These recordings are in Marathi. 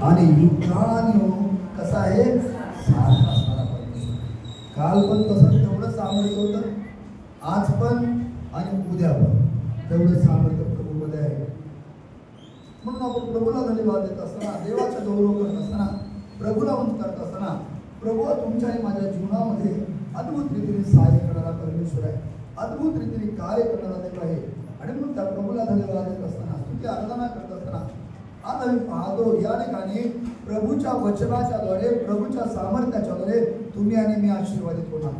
आणि युगानुयुग कसा आहे, सारखा असणारा परमेश्वर. काल पण तसं तेवढं सामर्थ्य होतं, आज पण आणि उद्या पण तेवढं सामर्थ्य प्रभूमध्ये आहे. म्हणून आपण प्रभूला धन्यवाद देत असताना, देवाचा गौरव करत असताना, प्रभूला वंदन करत असताना, प्रभू तुमच्या आणि माझ्या जीवनामध्ये अद्भुत रीतीने सहाय्य करणारा परमेश्वर आहे, अद्भुत रीतीने कार्य करणारा देव आहे. आणि म्हणून त्या प्रभूला धन्यवाद देत असताना, स्तुती आराधना करत असताना आज आम्ही पाहतो या ठिकाणी प्रभूच्या वचनाच्या द्वारे, प्रभूच्या सामर्थ्याच्या द्वारे तुम्ही आणि मी आशीर्वादित होणार.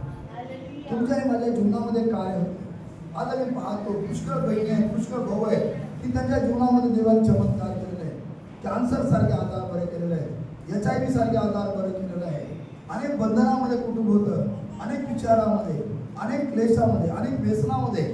तुमच्या आणि माझ्या जीवनामध्ये कार्य होते. आज आम्ही पाहतो पुष्कळ बहिणी आहे, पुष्कळ भाऊ आहे की त्यांच्या जीवनामध्ये देवाने चमत्कार केलेला आहे. कॅन्सर सारखे आजार बरे केलेले आहे, HIV सारखे आजार बरे केलेले आहे. अनेक बंधनामध्ये कुटुंब होतं, अनेक विचारामध्ये, अनेक क्लेशामध्ये, अनेक व्यसनामध्ये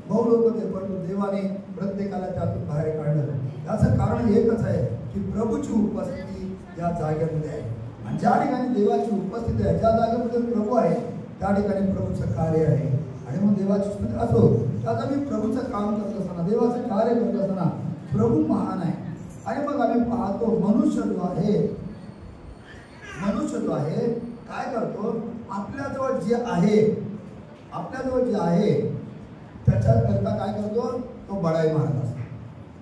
भाऊ लोक होते, परंतु देवाने प्रत्येकाला त्यातून बाहेर काढलं. याचं कारण एकच आहे की प्रभूची उपस्थिती या जागेमध्ये आहे. आणि ज्या ठिकाणी देवाची उपस्थिती आहे, ज्या जागेमध्ये प्रभू आहे, त्या ठिकाणी प्रभूचं कार्य आहे. आणि मग देवाची स्तुती असो, त्यात आम्ही प्रभूचं काम करत असताना, देवाचं कार्य करत असताना प्रभू महान आहे. आणि मग आम्ही पाहतो मनुष्य जो आहे काय करतो, आपल्याजवळ जे आहे त्याच्याकरता काय करतो, तो बडाई मारत असतो.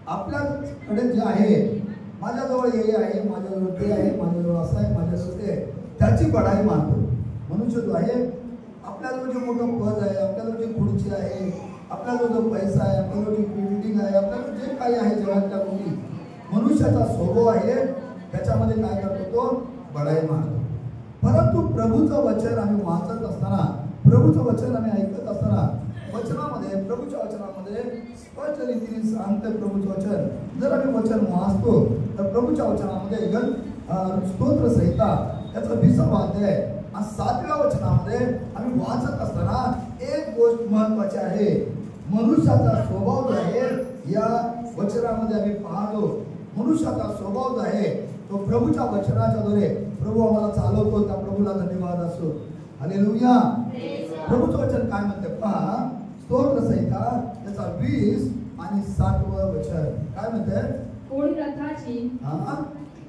आपल्याकडे जे आहे, माझ्याजवळ हे आहे, माझ्याजवळ ते आहे, माझ्याजवळ असं आहे, माझ्याजवळ ते आहे, त्याची बडाई मारतो. मनुष्य जो आहे, आपल्याजवळ जे मोठं पद आहे, आपल्याजवळ जी खुर्ची आहे, आपल्याजवळ जो पैसा आहे, आपल्याजवळ जी बिल्डिंग आहे, आपल्याजवळ जे काही आहे जगातल्या गोष्टी, मनुष्याचा स्वभाव आहे त्याच्यामध्ये काय करतो, तो बडाई मारतो. परंतु प्रभूचं वचन आम्ही वाचत असताना, प्रभूचं वचन आम्ही ऐकत असताना, वचनामध्ये, प्रभूच्या वचनामध्ये स्पष्ट रीतीने सांगतं प्रभूचं वचन. जर आम्ही वचन वाचतो तर प्रभूच्या वचनामध्ये स्तोत्र संहिता त्याचा 20वा अध्याय आणि 7व्या वचनामध्ये आम्ही वाचत असताना एक गोष्ट महत्वाची आहे. मनुष्याचा स्वभाव जो आहे या वचनामध्ये आम्ही पाहतो. मनुष्याचा स्वभाव जो आहे तो प्रभूच्या वचनाच्या द्वारे प्रभू आम्हाला चालवतो. त्या प्रभूला धन्यवाद असो. हालेलुया. प्रभूचं वचन काय म्हणते पहा, स्तोत्र संहिता त्याचा 20 आणि 7वं वचन काय म्हणते, कोणी रथाची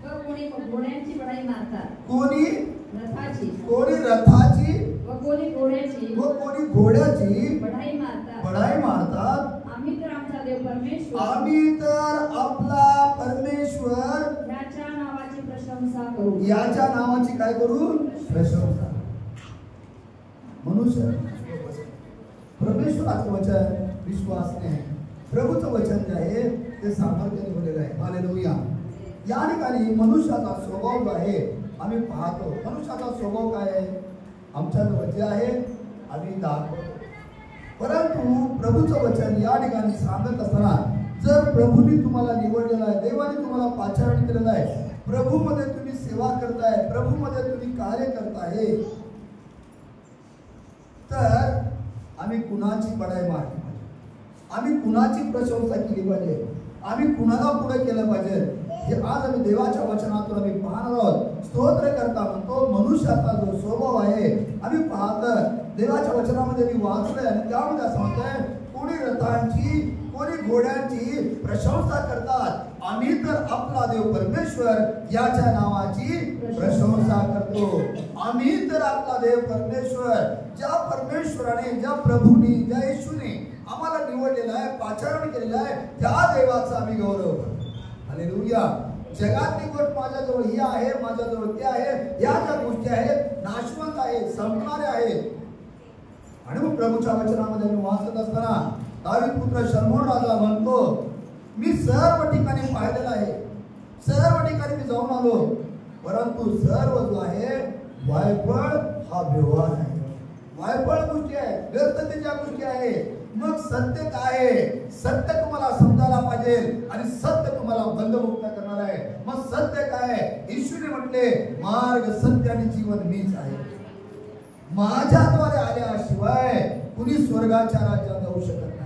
व कोणी घोड्यांची बडाई मारतात. कोणी रथाची व कोणी घोड्याची बडाई मारतात. आम्ही तर आपला परमेश्वर याच्या नावाची प्रशंसा करू. याच्या नावाची काय करू, प्रशंसा. मनुष्य परमेश्वराचं वचन विश्वासने आहे. प्रभूचं वचन जे आहे ते सामर्थ्याने भरलेलं आहे. हालेलुया. या ठिकाणी मनुष्याचा स्वभाव जो आहे आम्ही पाहतो. मनुष्याचा स्वभाव काय आहे, आमच्याजवळ जे आहे आम्ही दाखवतो. परंतु प्रभूचं वचन या ठिकाणी सांगत असताना, जर प्रभूंनी तुम्हाला निवडलेलं आहे, देवाने तुम्हाला पाचारण केलेलं आहे, प्रभूमध्ये तुम्ही सेवा करताय, प्रभूमध्ये तुम्ही कार्य करताय, तर आम्ही कुणाची बडाई मारली पाहिजे, आम्ही कुणाची प्रशंसा केली पाहिजे, आम्ही कुणाला पुढे केलं पाहिजे, हे आज आम्ही देवाच्या वचनातून आम्ही पाहणार आहोत. स्तोत्र करता म्हणतो मनुष्याचा जो स्वभाव आहे आम्ही पाहत देवाच्या वचनामध्ये मी वाचलंय आणि त्यामध्ये असं म्हणतंय, कोणी रथांची कोणी घोड्यांची प्रशंसा करतात, आम्ही तर आपला देव परमेश्वर याच्या नावाची प्रशंसा करतो. आम्ही तर आपला देव परमेश्वर, ज्या परमेश्वराने, ज्या प्रभूने, ज्या येशूने आम्हाला निवडलेलं आहे, पाचारण केलेलं आहे, त्या देवाचा आम्ही गौरव करतो. हालेलुया. जगातली गोष्ट माझ्याजवळ ही आहे, माझ्याजवळ ते आहे, या ज्या गोष्टी आहेत नाशवंत आहेत, संपणाऱ्या आहेत. आणि मग प्रभूच्या वचनामध्ये मी वाचत असताना दावीद पुत्र शमूएल राजा म्हणतो, मी सर्व ठिकाणी पाहिलेलं आहे, सर्व ठिकाणी मी जाऊन आलो, परंतु सर्व जो आहे वायफळ हा व्यवहार आहे, वायफळ गोष्टी आहे, व्यर्थतेच्या गोष्टी आहे. मग सत्य काय आहे, सत्य तुम्हाला समजायला पाहिजे आणि सत्य तुम्हाला बंधमुक्त करणार आहे. मग सत्य काय आहे, येशूने म्हटले मार्ग सत्य आणि जीवन मीच आहे, माझ्याद्वारे आल्याशिवाय कुणी स्वर्गाच्या राज्यात जाऊ शकत नाही.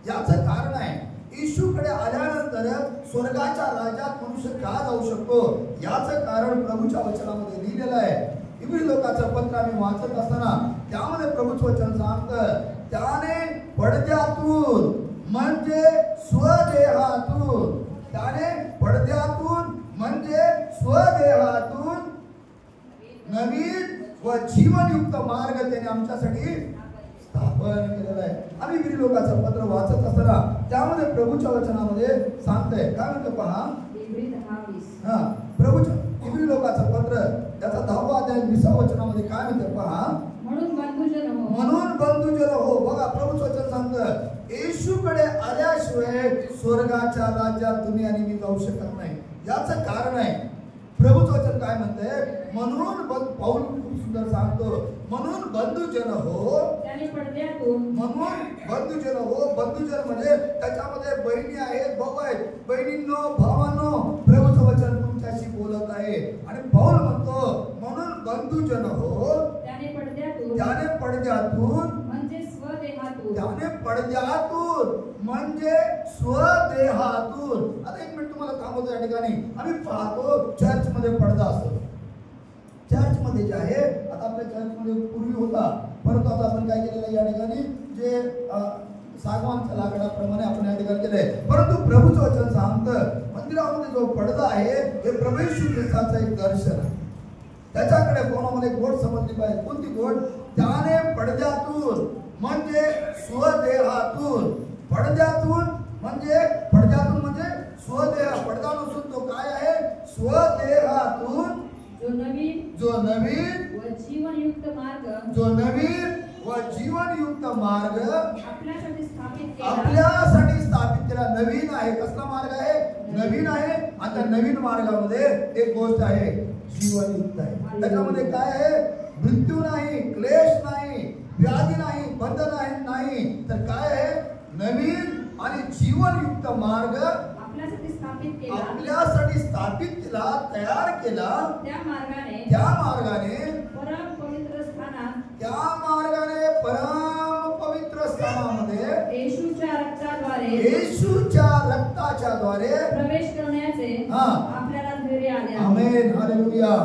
याचं कारण आहे, येशूकडे आल्यानंतर स्वर्गाच्या राज्यात मनुष्य का जाऊ शकतो, याचं कारण प्रभूच्या वचनामध्ये लिहिलेलं आहे. इब्री लोकांचं पत्र आम्ही वाचत असताना त्यामध्ये प्रभूचं वचन सांगतं, त्याने पडद्यातून म्हणजे स्वदेहातून, त्याने पडद्यातून म्हणजे जीवनयुक्त मार्ग त्याने आमच्यासाठी स्थापन केलेला आहे. आम्ही इब्री लोकांचं पत्र वाचत असताना त्यामध्ये प्रभूच्या वचनामध्ये सांगतंय काय म्हणतं पहा. इब्री 10:20. हा, प्रभूच्या इब्री लोकांचं पत्र त्याचा 10वा अध्याय 20व्या वचनामध्ये काय म्हणतं पहा. म्हणून बंधुजन हो. म्हणून बंधुजन हो. बघा प्रभूचं वचन सांगतं येशूकडे आल्याशिवाय स्वर्गाच्या राज्यात तुम्ही आणि मी जाऊ शकत नाही. याचं कारण आहे प्रभूचं वचन काय म्हणतंय. म्हणून पाऊल खूप सुंदर सांगतो म्हणून बंधुजन हो. त्याने पडद्यातून म्हणून बंधुजन हो. बंधुजन म्हणजे त्याच्यामध्ये बहिणी आहेत भाऊ आहेत. बहिणींनो भावांनो प्रभूचं वचन तुमच्याशी बोलत आहे आणि पाऊल म्हणतो म्हणून बंधुजन हो. त्याने पडद्यातून म्हणजे स्वदेहातून. त्याने पडद्यातून म्हणजे स्वदेहातून. आता एक मिनिट तुम्हाला थांबवतो या ठिकाणी. आम्ही पाहतो चर्च मध्ये पडदा असतो. चर्च मध्ये जे आहे आता आपल्या चर्च मध्ये पूर्वी होता परंतु आता आपण काय केलेलं या ठिकाणी जे सागवानच्या लाकडाप्रमाणे आपण या ठिकाणी केलंय. परंतु प्रभूचं वचन सांगतं मंदिरामध्ये जो पडदा आहे हे प्रभू येशू ख्रिस्ताचं एक दर्शन आहे. त्याच्याकडे कोणामध्ये गोड समजली पाहिजे. कोणती गोड. त्याने पडद्यातून म्हणजे स्वदेहातून. पडद्यातून म्हणजे स्वदेह. पडदा नसून तो काय आहे स्वदेहातून जो नवीन व जीवनयुक्त मार्ग आपल्यासाठी स्थापित केला. नवीन आहे. कसला मार्ग आहे. नवीन आहे. आता नवीन मार्गामध्ये एक गोष्ट आहे जीवनयुक्त आहे. त्याच्यामध्ये काय आहे मृत्यू नाही, क्लेश नाही, व्याधी नाही, बंधन नाही, तर काय आहे नवीन आणि जीवनयुक्त मार्ग आपल्यासाठी स्थापित केला, तयार केला. त्या मार्गाने परम पवित्र स्थानामध्ये येशूच्या रक्ताच्या द्वारे प्रवेश करण्याचे आपल्याला धैर्य आले. आमेन. हालेलुया.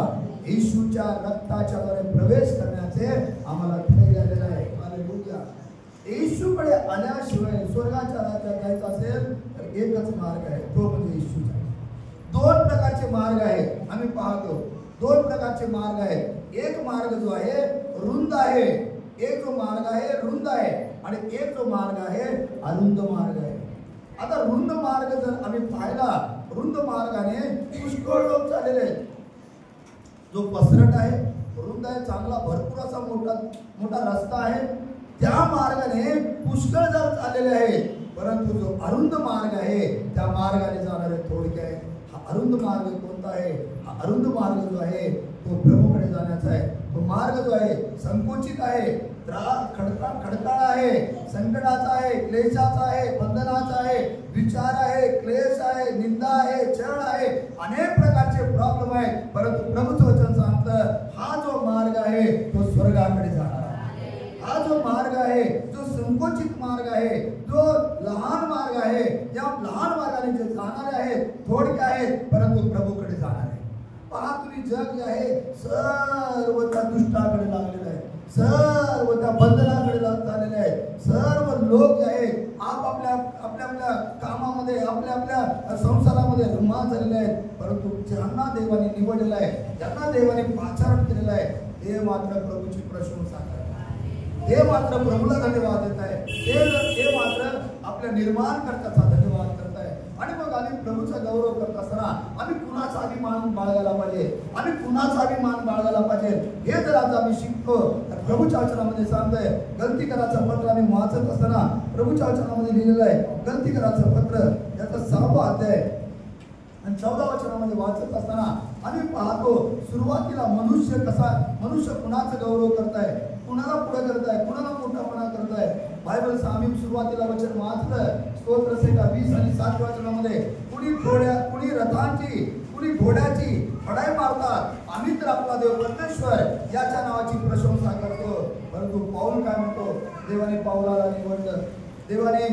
येशूच्या रक्ताच्या द्वारे प्रवेश करण्याचे आम्हाला धैर्य आलेलं आहे. हालेलुया. येशूकडे आल्याशिवाय स्वर्गाच्या राज्यात जायचं असेल तर एकच मार्ग आहे तो म्हणजे येशूचा. दोन प्रकारचे मार्ग आहेत. आम्ही पाहतो दोन प्रकारचे मार्ग आहेत. एक मार्ग जो आहे रुंद आहे. एक जो मार्ग आहे रुंद आहे आणि एक जो मार्ग आहे अरुंद मार्ग आहे. आता रुंद मार्ग जर आम्ही पाहिला रुंद मार्गाने पुष्कळ लोक चाललेले आहेत. जो पसरट आहे रुंद आहे चांगला भरपूर असा मोठा रस्ता आहे त्या मार्गाने पुष्कळ जण चाललेले आहेत. परंतु जो अरुंद मार्ग आहे त्या मार्गाने जाणारे थोडके आहेत. हा अरुंद मार्ग कोणता आहे. हा अरुंद मार्ग जो आहे तो प्रभूकडे जाण्याचा आहे. तो मार्ग जो आहे संकोचित आहे, खडकाळ आहे, संकटाचा आहे, क्लेशाचा आहे, बंधनाचा आहे, विचार आहे, क्लेश आहे, निंदा आहे, छळ आहे, अनेक प्रकारचे प्रॉब्लेम आहेत. परंतु प्रभूचं वचन सांगतं हा जो मार्ग आहे तो स्वर्गाकडे जाणार. हा जो मार्ग आहे जो संकोचित मार्ग आहे जो लहान मार्ग आहे या लहान मार्गाने जे जाणारे आहेत थोडके आहेत परंतु प्रभूकडे जाणार आहे. पहा तुम्ही जग जे आहे सर्व त्या दुष्टाकडे लागलेलं आहे. सर्व त्या बंधनाकडे चाललेले आहेत. सर्व लोक जे आहेत आपल्या कामामध्ये आपल्या संसारामध्ये रममाण झालेले आहेत. परंतु ज्यांना देवाने निवडलेलं आहे ज्यांना देवाने पाचारण केलेलं आहे ते मात्र प्रभूची प्रशंसा करतात. ते मात्र प्रभूला धन्यवाद देत आहे. ते मात्र आपल्या निर्माण करताचा धन्यवाद करत आहे. आणि मग आम्ही प्रभूचा गौरव करत असताना आम्ही कुणाचा अभिमान बाळगायला पाहिजे. आम्ही कुणाचा अभिमान बाळगायला पाहिजे हे जर आज आम्ही शिकतो तर प्रभूच्या वचनामध्ये सांगतोय. गलतीकराचं पत्र आम्ही वाचत असताना प्रभूच्या वचनामध्ये लिहिलेलं आहे. गलतीकराचं पत्र याचा 6वा अध्याय आणि 14 वचनामध्ये वाचत असताना आम्ही पाहतो सुरुवातीला मनुष्य कुणाचा गौरव करताय, कुणाला पुढे करताय, कुणाला मोठापणा करताय. बायबल आम्ही सुरुवातीला वचन वाचलं स्तोत्र 20 आणि 7 वचनामध्ये कुणी रथांची कुणी घोड्याची फडाई मारतात. आम्ही तर आपला देव परमेश्वर याच्या नावाची प्रशंसा करतो. परंतु पाऊल काय म्हणतो. देवाने पाऊलाला निवडलं. देवाने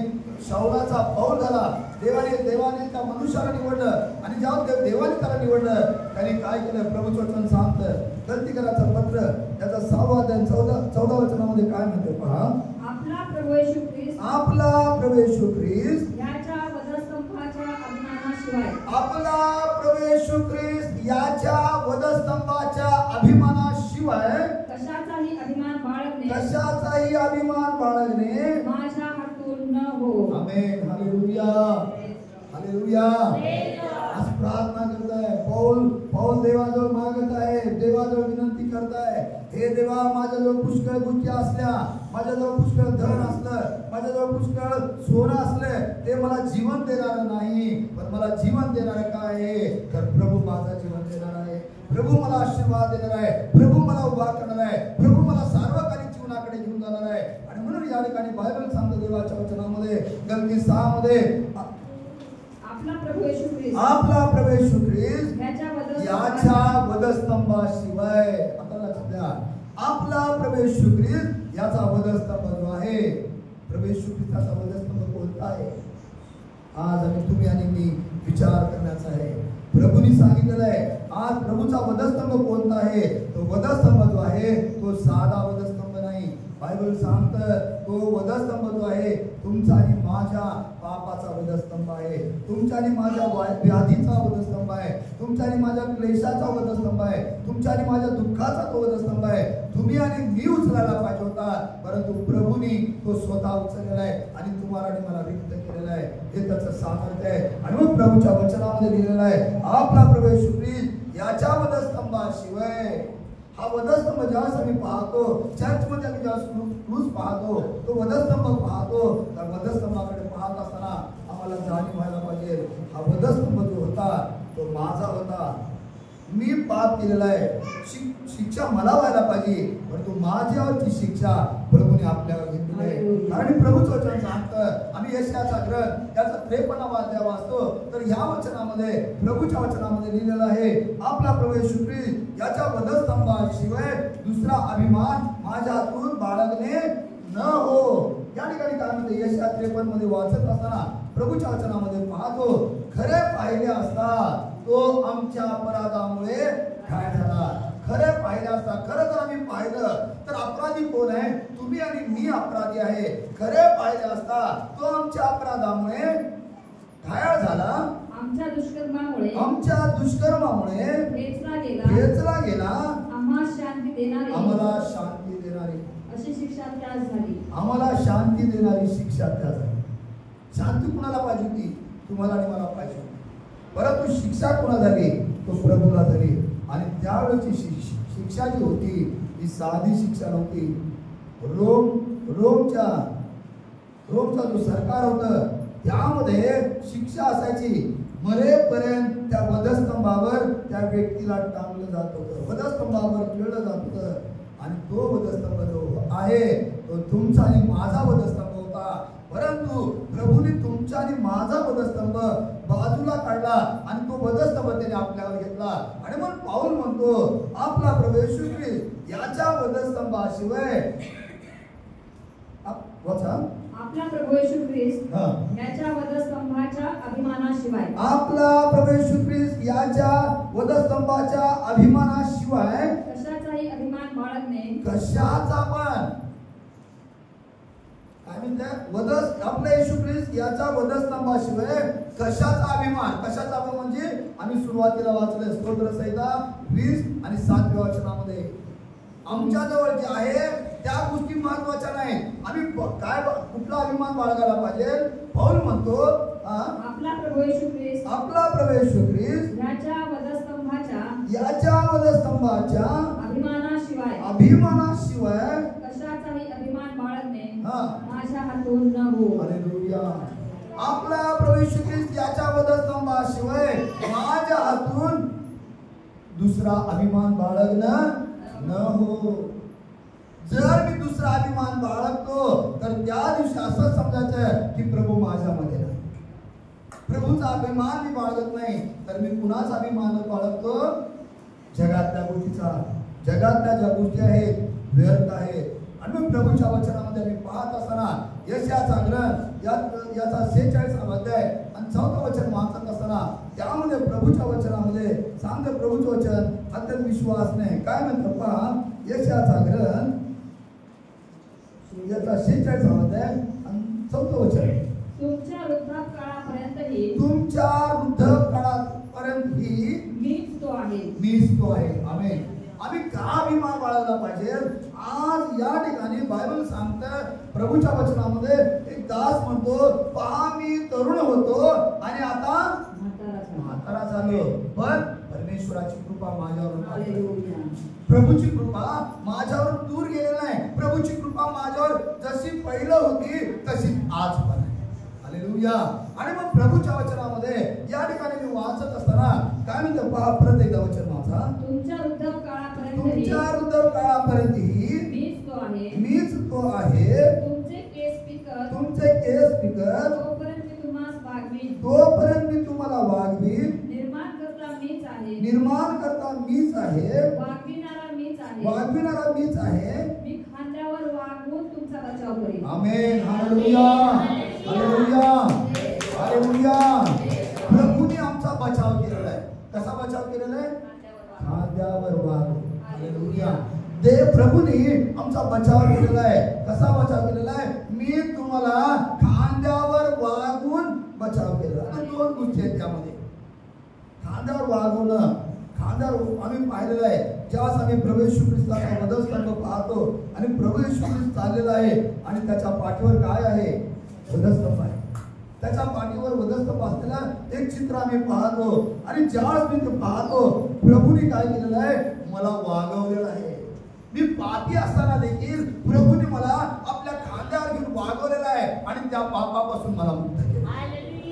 शाऊलाचा पाऊल झाला. देवाने त्या मनुष्याला निवडलं आणि जेव्हा देवाने त्याला निवडलं त्याने काय केलं. प्रभूचं वचन सांगतं गलतीकराचं पत्र त्याचा 6वा अध्याय 14 वचनामध्ये काय म्हणते पहा. आपला प्रभू येशू ख्रिस्त याच्या वधस्तंभाच्या अभिमानाशिवाय कशाचा कशाचाही अभिमान बाळगणे माझ्या हातून न हो. आमेन. Hallelujah, hallelujah. आज प्रार्थना करताय. पौल देवाजवळ मागत आहे, देवाजवळ विनंती करताय, हे देवा, माझ्याजवळ पुष्कळ गोष्टी असल्या, माझ्याजवळ पुष्कळ धन असलं, माझ्याजवळ पुष्कळ सोनं असलं, ते मला जीवन देणार नाही, पण मला जीवन देणार काय आहे? तर प्रभू माझा जीवन देणार आहे, प्रभू मला आशीर्वाद देणार आहे, प्रभू मला उभा करणार आहे, प्रभू मला सार्वकालिक जीवनाकडे घेऊन जाणार आहे. आणि म्हणून या ठिकाणी बायबल सांगतो देवाच्या वचनामध्ये गलती 6 मध्ये आपला प्रभू येशू ख्रिस्त याच्या वधस्तंभाशिवाय, आता लक्षात द्या, आपला प्रभू येशू ख्रिस्त याचा वधस्तंभ जो आहे, प्रभू येशू ख्रिस्ताचा वधस्तंभ कोणता आहे? आज आम्ही तुम्ही आणि मी विचार करण्याचा आहे. प्रभूंनी सांगितलेलं आहे, आज प्रभूचा वधस्तंभ कोणता आहे? तो वधस्तंभ जो आहे तो साधा वधस्तंभ नाही. बायबल सांगतं तो वधस्तंभ जो आहे तुमचा आणि माझ्या पापाचा वधस्तंभ आहे, तुमच्या आणि माझ्या व्याधीचा वधस्तंभ आहे, तुमच्या आणि माझ्या क्लेशाचा वधस्तंभ आहे, तुमच्या आणि माझ्या दुःखाचा तो वधस्तंभ आहे. तुम्ही आणि मी उचलायला पाहिजे होता, परंतु प्रभूंनी तो स्वतः उचललेला आहे आणि तुम्हाला आणि मला रिक्त केलेला आहे. हे त्याचं सामर्थ्य आहे. आणि मग प्रभूच्या वचनामध्ये लिहिलेलं आहे, आपला प्रभू येशू ख्रिस्त याच्या वधस्तंभाशिवाय. हा वधस्तंभ ज्यावेळेस आम्ही पाहतो, चर्चमध्ये आम्ही ज्यावेळेस क्रूस पाहतो, तो वधस्तंभ पाहतो, त्या वधस्तंभाकडे पाहत असताना आम्हाला जाणीव व्हायला पाहिजे, हा वधस्तंभ जो होता तो माझा होता. मी पाप केलेला आहे, शिक्षा मला व्हायला पाहिजे, परंतु माझ्यावरची शिक्षा प्रभूने आपल्यावर घेतलेली आहे. कारण प्रभूचं वचन सांगतं, आम्ही यशाचा ग्रंथ याचा 53वा अध्याय वाचतो, तर या वचनामध्ये, प्रभूच्या वचनामध्ये लिहिलेलं आहे, आपला प्रभू येशू ख्रिस्त याच्या वधस्तंभाशिवाय दुसरा अभिमान माझ्या हातून बाळगणे न हो. या ठिकाणी काय म्हणते, यशा 53 मध्ये वाचत असताना प्रभूच्या वचनामध्ये पाहतो, खरे पाहिले असता तो आमच्या अपराधामुळे काय झाला. खरे पाहिले असता, खरं जर आम्ही पाहिलं तर अपराधी कोण आहे? तुम्ही आणि मी अपराधी आहे. खरे पाहिले असता तो आमच्या अपराधामुळे घायल झाला, आमच्या दुष्कर्मामुळे वेचला गेला, आम्हाला शांती देणारी अशी शिक्षा त्यास झाली. आम्हाला शांती देणारी शिक्षा त्यास झाली. शांती कुणाला पाहिजे होती? तुम्हाला आणि मला पाहिजे होती, परंतु शिक्षा कुणाला झाली? तो प्रभूला झाली. आणि त्यावेळेची शिक्षा जी होती ही साधी शिक्षा नव्हती. रोमचा जो सरकार होतं त्यामध्ये शिक्षा असायची, मरेपर्यंत त्या वधस्तंभावर त्या व्यक्तीला टांगलं जात होतं, वधस्तंभावर खेळलं जात होतं. आणि तो वधस्तंभ जो आहे तो तुमचा आणि माझा वधस्तंभ होता, परंतु प्रभूने तुमचा आणि माझा वधस्तंभ बाजूला काढला आणि तो वधस्तंभ त्याने आपल्यावर घेतला. आणि मग पाऊल म्हणतो, आपला प्रभू येशू ख्रिस्त याच्या वधस्तंभाशिवाय, आपला प्रभू येशू ख्रिस्त याच्या वधस्तंभाच्या अभिमानाशिवाय, आपला प्रभू येशू ख्रिस्त याच्या वधस्तंभाच्या अभिमानाशिवाय कशाचाही अभिमान बाळगणे, कशाचा पण काय म्हणते, आपला येशू ख्रिस्त याचा वधस्तंभाशिवाय कशाचा अभिमान. कशाचा अभिमान म्हणजे आम्ही सुरुवातीला वाचलं स्तोत्र संहिता 20 आणि 7व्या वचनामध्ये, आमच्या जवळ जे आहे त्या गोष्टी महत्वाच्या नाहीत. आम्ही काय कुठला अभिमान बाळगायला पाहिजे? पाऊल म्हणतो, आपला प्रभू येशू ख्रिस्त याच्या वधस्तंभाच्या अभिमानाशिवाय कशाचाही अभिमान बाळगणे माझ्या हातून न हो. हालेलुया. आपला प्रभू येशू ख्रिस्त याच्या वधस्तंभाशिवाय माझ्या हातून दुसरा अभिमान बाळगणं न हो. जर मी दुसरा अभिमान बाळगतो तर त्या दिवशी असं समजायचं की प्रभू माझ्यामध्ये नाही, प्रभूचा अभिमान मी बाळगत नाही, तर मी कुणाचा अभिमान बाळगतो? जगातल्या गोष्टीचा. जगातल्या ज्या गोष्टी आहेत व्यर्थ आहेत. आणि मग प्रभूच्या वचनामध्ये मी पाहत असताना यशाचा ग्रंथ याचा 46 अध्याय आणि 4 वचन वाचत असताना त्यामध्ये प्रभूच्या वचनामध्ये सांगते, प्रभूचं वचन अत्यंत विश्वास नाही. काय म्हणतं पहा, यशाचा ग्रंथ याचा 46 अध्याय आणि 4 वचन, तुमच्या वृद्धापकाळापर्यंतही मीच तो आहे. मीच तो आहे. मीच तो आहे. आमेन. आम्ही का अभिमान बाळगला पाहिजे? आज या ठिकाणी बायबल सांगतं, प्रभूच्या वचनामध्ये एक दास म्हणतो, पहा मी तरुण होतो आणि आता म्हातारा झालो, पण परमेश्वराची कृपा माझ्यावर, प्रभूची कृपा माझ्यावर दूर गेलेली नाही. प्रभूची कृपा माझ्यावर जशी पहिलं होती तशी आज पण आहे. हालेलुया. आणि मग प्रभूच्या वचनामध्ये या ठिकाणी मी वाचत असताना काय म्हणतो पहा, परत एकदा वचन वाचा. तुमच्या वृद्ध काळापर्यंतही मीच तो आहे. तुमचे केस पिकत तोपर्यंत मी तुम्हाला वागवीन. निर्माण करता मीच आहे. वागविणारा मीच आहे. मी खांद्यावर वागवून तुमचा बचाव करीन. आमेन. हालेलुया. हालेलुया. हालेलुया. प्रभूने आमचा बचाव केलेला आहे. कसा बचाव केलेला आहे? खांद्यावर वागवून. हालेलुया. प्रभूने आमचा बचाव केलेला आहे. कसा बचाव केलेला आहे? मी तुम्हाला खांद्यावर वागवून बचाव केलेला आहे. दोन गोष्टी आहेत त्यामध्ये. खांद्यावर वागवणं, खांद्यावर आम्ही पाहिलेलं आहे. ज्यावेळेस आम्ही प्रभू येशू ख्रिस्ताचा वधस्तंभ पाहतो आणि प्रभू येशू ख्रिस्त चाललेला आहे आणि त्याच्या पाठीवर काय आहे? वधस्तंभ आहे. त्याच्या पाठीवर वधस्तंभ असलेला एक चित्र आम्ही पाहतो आणि ज्यावेळेस मी ते पाहतो, प्रभूने काय केलेलं आहे? मला वागवलेलं आहे. मी पापी असताना देखील प्रभूने मला आपल्या खांद्यावर घेऊन वागवलेलं आहे आणि त्या पापापासून मला मुक्त केलं.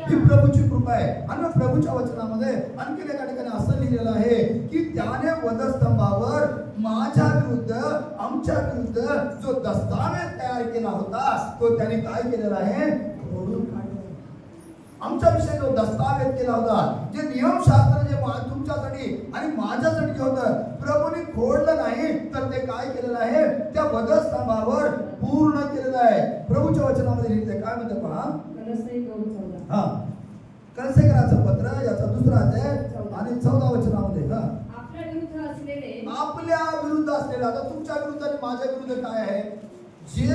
ही प्रभूची कृपा आहे. आणि प्रभूच्या वचनामध्ये आणखी एका ठिकाणी असं लिहिलेलं आहे की त्याने वधस्तंभावर माझ्या विरुद्ध, आमच्या विरुद्ध जो दस्तावेज तयार केला होता तो त्याने काय केलेला आहे? खोडून काढला. आमच्या विषयी जो दस्तावेज केला होता, जे नियमशास्त्र जे तुमच्यासाठी आणि माझ्यासाठी होतं, प्रभूने खोडलं नाही तर ते काय केलेलं आहे? त्या वधस्तंभावर पूर्ण केलेलं आहे. प्रभूच्या वचनामध्ये लिहिते काय म्हणते पहा. कलसेकराचं पत्र याचा दुसरा अध्याय आणि 14 वचनामध्ये आपल्या विरुद्ध असलेले, आता तुमच्या विरुद्ध आणि माझ्या विरुद्ध काय आहे? जे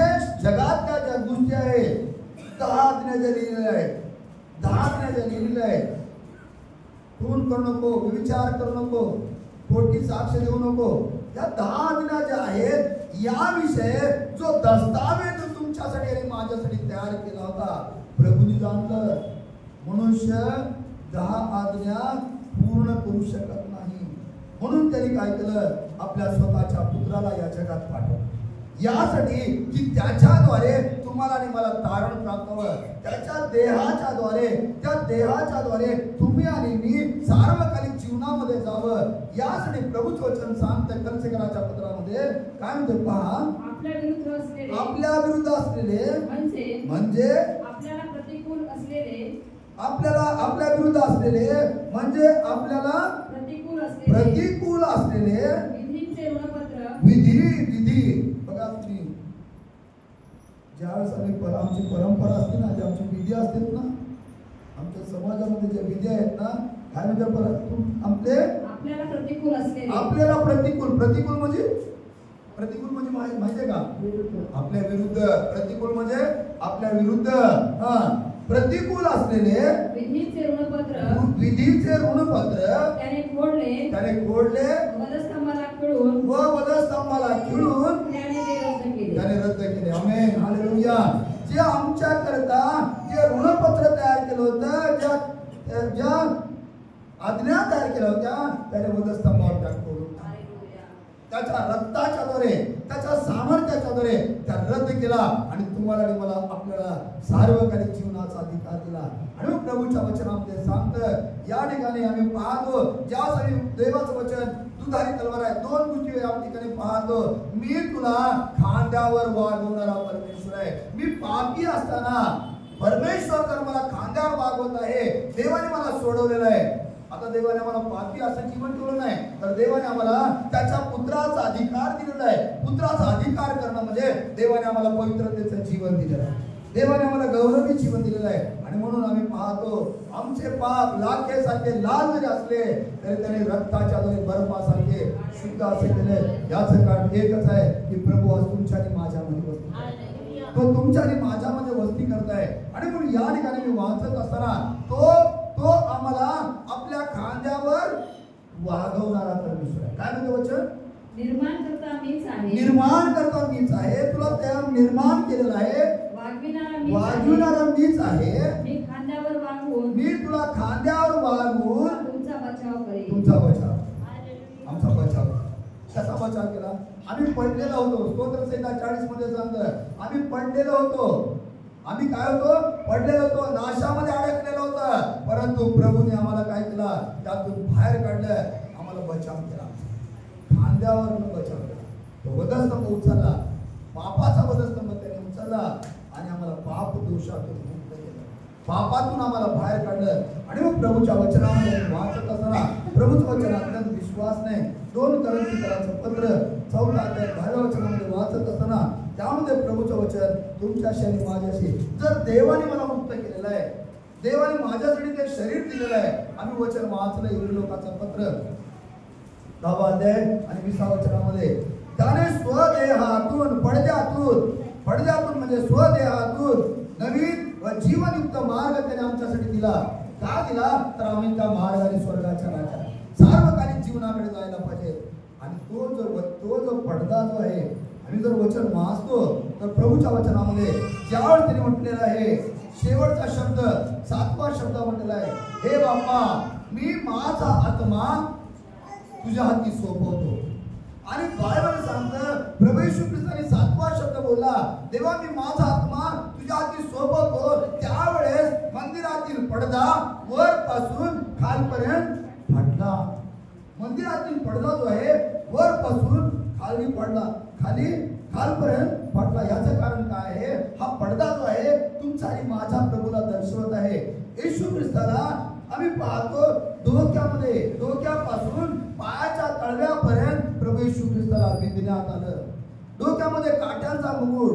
जगातल्या ज्या गोष्टी आहेत, 10 आज्ञा ज्या लिहिलेल्या आहेत, 10 आज्ञा ज्या लिहिलेल्या आहेत, खून करू नको, व्यभिचार करू नको, खोटी साक्ष देऊ नको, या 10 आज्ञा ज्या आहेत, याविषयी जो दस्तावेज तुमच्यासाठी आणि माझ्यासाठी तयार केला होता, प्रभूने जाणलं. मनुष्य 10 आज्ञा पूर्ण करू शकत नाही, म्हणून त्यांनी काय केलं? आपल्या स्वतःच्या पुत्राला या जगात पाठवलं, यासाठी की त्याच्याद्वारे तुम्हाला आणि मला तारण प्राप्त व्हावं. त्याच्या देहाच्याद्वारे तुम्ही आणि मी सार्वकालिक जीवनामध्ये जावं, यासाठी प्रभूचं वचन सांगतं कलसेकराच्या पत्रामध्ये काय म्हणते पहा. आपल्या विरुद्ध असलेले म्हणजे आपल्याला प्रतिकूल असलेले, आपल्या विरुद्ध असलेले म्हणजे आपल्याला प्रतिकूल असलेले विधीचे ऋणपत्र. विधी बघा तुम्ही, ज्यावेळेस आमची परंपरा असते ना, जे आमची विधी असतात ना, आमच्या समाजामध्ये ज्या विधी आहेत ना, काय म्हणजे आपल्याला प्रतिकूल असलेले, आपल्याला प्रतिकूल म्हणजे माहितीये का? आपल्या विरुद्ध. प्रतिकूल म्हणजे आपल्या विरुद्ध. प्रतिकूल असलेले विधीचे ऋणपत्र त्याने खोडले वधस्तंभाला खिळून त्याने रद्द केले. आमेन. हालेलुया. जे आमच्या करता जे ऋणपत्र तयार केलं होतं, ज्या आज्ञा तयार केल्या होत्या, त्याने वधस्तंभावर त्या खोडून त्याच्या रक्ताच्याद्वारे, त्याच्या सामर्थ्याच्याद्वारे त्या रद्द केला आणि तुम्हाला आणि मला आपल्याला सार्वकालिक जीवनाचा अधिकार दिला. आणि प्रभूच्या वचनामध्ये सांगतं, या ठिकाणी आम्ही पाहतो, ज्यासाठी देवाचं वचन दुधारी तलवार आहे. 2 गोष्टी या ठिकाणी पाहतो. मी तुला खांद्यावर वागवणारा परमेश्वर आहे. मी पापी असताना परमेश्वर तर मला खांद्यावर वागवत आहे. देवाने मला सोडवलेलं आहे. आता देवाने आम्हाला पापी असं जीवन ठेवलं नाही, तर देवाने आम्हाला त्याच्या पुत्राचा अधिकार दिलेला आहे. पुत्राचा अधिकार करणं म्हणजे देवाने आम्हाला पवित्रतेचं जीवन दिलेलं आहे. देवाने आम्हाला गौरवी जीवन दिलेलं आहे. आणि म्हणून आम्ही पाहतो, आमचे पाप लाखेसारखे लाल जरी असले तरी त्याने रक्ताच्या द्वारे बर्फासारखे शुद्ध असे केले. याचं कारण एकच आहे की प्रभू आज तुमच्या आणि माझ्यामध्ये वस्ती करताय. तो तुमच्या आणि माझ्यामध्ये वस्ती करताय. आणि म्हणून या ठिकाणी मी वाचत असताना तो आम्हाला आपल्या खांद्यावर वागवणारा परमेश्वर आहे. काय म्हणते वचन? निर्माण करता मीच आहे. निर्माण करता मीच आहे. तुला त्या निर्माण केलेलं आहे. वागविणारा मीच आहे. मी खांद्यावर वागवून, मी तुला खांद्यावर वागवून तुमचा बचाव करेन. तुमचा बचाव, आमचा बचाव. कसा बचाव केला? आम्ही पडलेलो होतो. स्तोत्रसंहिता 40 मध्ये सांगतं आम्ही पडलेलो होतो. आम्ही काय होतो? पडलेलो होतो, नाशामध्ये अडकलेलो होतं. परंतु प्रभूने आम्हाला काय केला? त्यातून बाहेर काढलं, आम्हाला बचाव केला. खांद्यावर बचाव केला. तो वधस्तंभ उचलला, पापाचा वधस्तंभ त्याने उचलला आणि आम्हाला पाप दोषातून मुक्त केलं. पापातून आम्हाला बाहेर काढलं. आणि मग प्रभूच्या वचनामध्ये वाचत असताना प्रभूचं वचन अत्यंत विश्वास नाही. 2 कोरिंथीकरांचं पत्र 4 अध्याय 12 वचनामध्ये वाचत असताना त्यामध्ये प्रभूचं वचन तुमच्याशी आणि माझ्याशी, जर देवाने मला मुक्त केलेलं आहे, देवाने माझ्यासाठी ते शरीर दिलेलं आहे. आम्ही वचन वाचलं इब्री लोकांचं पत्र 10 अध्याय आणि 20 वचनामध्ये, त्याने स्वदेहातून पडद्यातून म्हणजे स्वदेहातून नवीन व जीवनयुक्त मार्ग त्याने आमच्यासाठी दिला. का दिला? तर आम्ही त्या मार्गाने स्वर्गाच्या राज्यात सार्वकालिक जीवनाकडे जायला पाहिजे. आणि तो जो पडदा जो आहे, आम्ही जर वचन वाचतो तर प्रभूच्या वचनामध्ये ज्यावेळेस त्याने म्हटलेलं आहे, शेवटचा शब्द 7वा शब्द म्हटलेला आहे, हे बाप्पा मी माझा आत्मा तुझ्या हाती सोपवतो. आणि बायबल सांगतं प्रभू येशू ख्रिस्ताने 7वा शब्द बोलला, देवा मी माझा आत्मा तुझ्या हाती सोपवतो. त्यावेळेस मंदिरातील पडदा वरपासून खालपर्यंत फाटला. मंदिरातील पडदा जो आहे वरपासून खाली पडला, खालपर्यंत फाटला. याचं कारण काय आहे? हा पडदा जो आहे तुमचा आणि माझ्या प्रभूला दर्शवत आहे. येशू ख्रिस्ताला आम्ही पाहतो डोक्यापासून पायाच्या तळव्यापर्यंत प्रभू येशू ख्रिस्ताला विंधण्यात आलं. डोक्यामध्ये काट्यांचा मुकुट,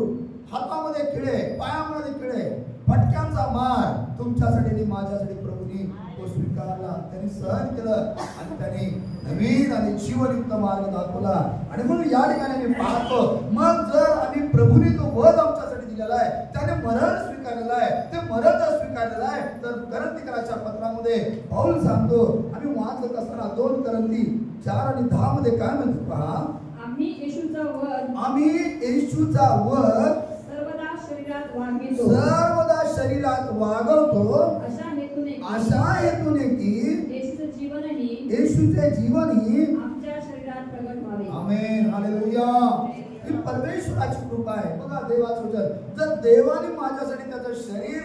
हातामध्ये खिळे, पायामध्ये खिळे, फटक्यांचा मार तुमच्यासाठी आणि माझ्यासाठी प्रभूंनी तो स्वीकारला. त्यांनी सहन केलं आणि त्यांनी नवीन आणि जीवनयुक्त मार्ग दाखवला. आणि म्हणून या ठिकाणी आम्ही पाहतो, मग जर आम्ही प्रभूंनी तो वध आमच्यासाठी दिलेला आहे, त्याने मरण स्वीकारलेलं आहे, ते मरण जर स्वीकारलेलं आहे तर कोरिंथीकरांच्या पत्रामध्ये पौल सांगतो, आम्ही वाचत असताना 2 कोरिंथी 4 आणि 10 मध्ये काय म्हणतो पहा, आम्ही येशूचा वध सर्वदा शरीरात वागवतो अशा हेतूने की येशूचे जीवनही आमच्या शरीरात प्रगट व्हावे. आमेन, हालेलुया. ही परमेश्वराची कृपा आहे. बघा देवाचं वचन, जर देवाने माझ्यासाठी त्याचं शरीर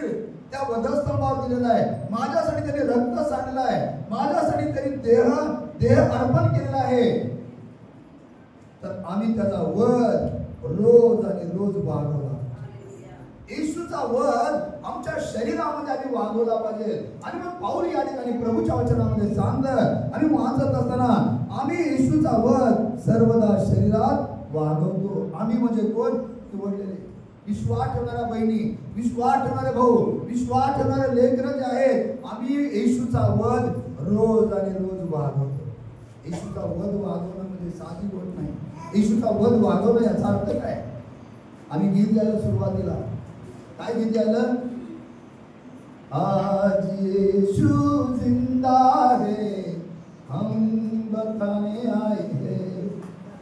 त्या वधस्तंभावर दिलेलं आहे, माझ्यासाठी त्याने रक्त सांडलेलं आहे, माझ्यासाठी त्यांनी देह अर्पण केलेला आहे, तर आम्ही त्याचा वध रोज आणि रोज वागवला. येशूचा वध आमच्या शरीरामध्ये आम्ही वागवला पाहिजे. आणि मग पाऊल या ठिकाणी प्रभूच्या वचनामध्ये सांगतं, आम्ही वाचत असताना आम्ही येशूचा वध सर्वदा शरीरात वागवतो. आम्ही म्हणजे कोण? निवडलेले, विश्वास ठेवणाऱ्या बहिणी, विश्वास ठेवणारे भाऊ, विश्वास ठेवणारे लेकरं जे आहेत, आम्ही येशूचा वध रोज आणि रोज वागवतो. येशूचा वध वागवणं म्हणजे साधी गोष्ट नाही. येशूचा वध वागवणं याचा अर्थ काय? आम्ही गीत गायला सुरुवातीला काय गीत गायलं? आज यीशु जिंदा है हम बताने आए हैं.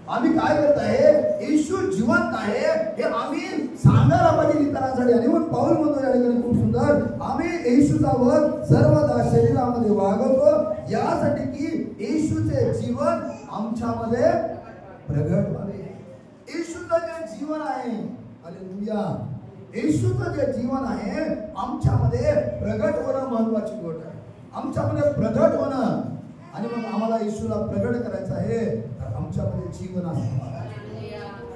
आम्ही काय करत आहे? येशू जिवंत आहे हे आम्ही सांगायला पाहिजे इतरांसाठी. आणि मग पाऊल म्हणतो या ठिकाणी खूप सुंदर, आम्ही येशूचा वध सर्वदा शरीरामध्ये वागवतो यासाठी की येशूचे जीवन आमच्यामध्ये प्रगट व्हावे. येशूचं जे जीवन आहे, हालेलुया, येशूचं जे जीवन आहे आमच्यामध्ये प्रगट होणं महत्वाची गोष्ट आहे. आमच्यामध्ये प्रगट होणं. आणि मग आम्हाला येशूला प्रगट करायचं आहे तर आमच्यामध्ये जीवन असणं,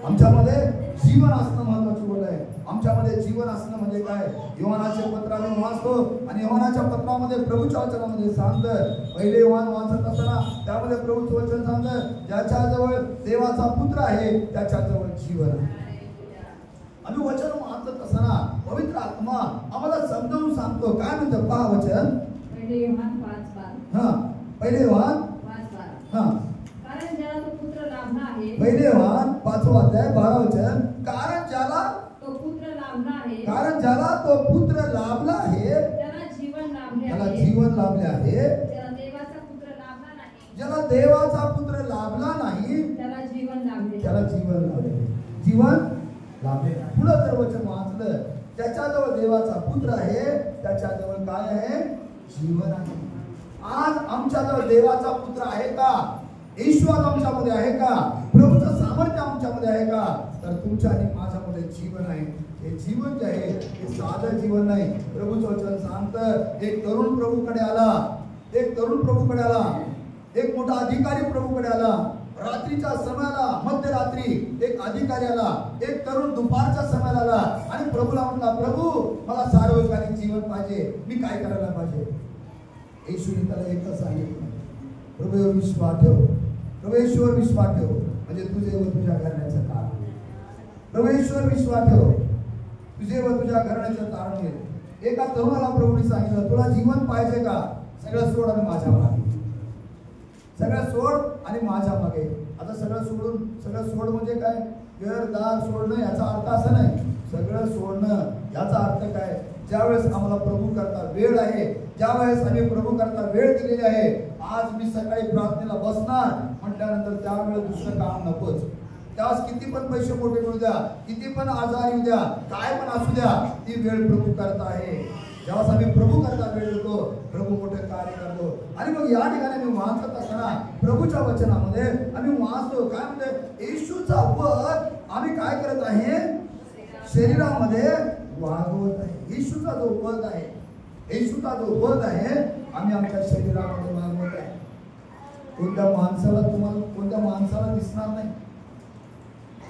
आमच्यामध्ये जीवन असणं महत्वाची गोष्ट आहे. आमच्यामध्ये जीवन असणं म्हणजे काय? योहानाचे पत्र आम्ही वाचतो आणि योहानाच्या पत्रामध्ये प्रभूच्या वचनामध्ये सांगतं, पहिले योहान वाचत असताना त्यामध्ये प्रभूचं वचन सांगतं, ज्याच्याजवळ देवाचा पुत्र आहे त्याच्याजवळ जीवन आहे. आम्ही वचन वाचत असताना पवित्र आत्मा आम्हाला समजावून सांगतो. काय म्हणतं पहा वचन, पहिले योहान 5:12. हां, पहिले योहान 5:12. हां, कारण ज्याला तो पुत्र लाभला आहे. पहिले योहान 5 अध्याय 12 वचन, कारण ज्याला तो पुत्र लाभला आहे, कारण ज्याला तो पुत्र लाभला आहे त्याला जीवन लाभले त्याला आहे. जीवन लाभले आहे. ज्याला देवाचा पुत्र लाभला नाही ज्याला देवाचा पुत्र लाभला नाही त्याला जीवन लाभले. त्याला जीवन लाभले. जीवन लाभले. पुढं जर वचन वाचलं, त्याच्याजवळ देवाचा पुत्र आहे, त्याच्याजवळ काय आहे? जीवन आहे. आज आमच्याजवळ देवाचा पुत्र आहे का? येशू आमच्यामध्ये आहे का? प्रभूचं सामर्थ्य आमच्यामध्ये आहे का? तर तुमच्या आणि माझ्यामध्ये जीवन आहे. हे जीवन जे आहे हे साधं जीवन नाही. प्रभूचं वचन सांगतं, एक तरुण प्रभूकडे आला, एक तरुण प्रभूकडे आला, एक मोठा अधिकारी प्रभूकडे आला. रात्रीच्या समयाला, मध्यरात्री एक अधिकारी आला, एक तरुण दुपारच्या समयाला आला आणि प्रभूला म्हटला, प्रभू मला सार्वजनिक जीवन पाहिजे, मी काय करायला पाहिजे? येशूने त्याला एकच सांगितलं, प्रभूवर विश्वास ठेव, प्रभूवर विश्वास ठेव, म्हणजे तुझे व तुझ्या घराण्याचं कारण. प्रभूवर विश्वास ठेव, तुझे व तुझ्या घराण्याचं कारण होईल. एका तरुणाला प्रभूने सांगितलं, तुला जीवन पाहिजे का? सगळं सोड आणि माझ्या मागे. सगळं सोड आणि माझ्या मागे. आता सगळं सोड म्हणजे काय? घरदार सोडणं याचा अर्थ असं नाही. सगळं सोडणं याचा अर्थ काय? ज्यावेळेस आम्हाला प्रभू करता वेळ आहे, ज्यावेळेस आम्ही प्रभू करता वेळ दिलेली आहे, आज मी सकाळी प्रार्थनेला बसणार म्हटल्यानंतर त्यावेळेस दुसरं काम नकोच. त्यावेळेस किती पण पैसे मोठे मिळू द्या, किती पण आजार येऊ द्या, काय पण असू द्या, ती वेळ प्रभू करता आहे. जेव्हा आम्ही प्रभू करता वेळ देतो, प्रभू मोठे कार्य करतो. आणि मग या ठिकाणी मी वाचत असताना प्रभूच्या वचनामध्ये आम्ही वाचतो काय म्हणते, येशूचा वध आम्ही काय करत आहे? शरीरामध्ये वागवत आहे. येशूचा जो वध आहे, येशूचा जो वध आहे आम्ही आमच्या शरीरामध्ये वागवत आहे. कोणत्या माणसाला दिसणार नाही.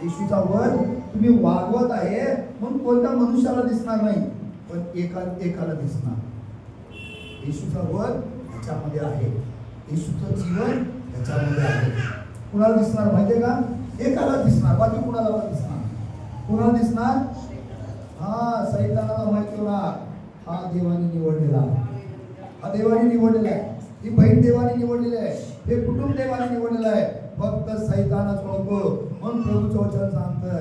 येशूचा वध तुम्ही वागवत आहे म्हणून कोणत्या मनुष्याला दिसणार नाही, पण एकाला दिसणार. येशूचा वध याच्यामध्ये आहे, येशूचं जीवन याच्यामध्ये आहे. कुणाला दिसणार माहितीये का? एकाला दिसणार. बाकी कुणाला दिसणार? कुणाला दिसणार? हा, सैतानाला माहिती होणार, हा देवाने निवडलेला, हा देवाने निवडलेला आहे, ही बहीण देवाने निवडलेली आहे, हे कुटुंब देवाने निवडलेलं आहे. फक्त सैतानच ओळखतो. म्हणून प्रभूचं वचन सांगतं,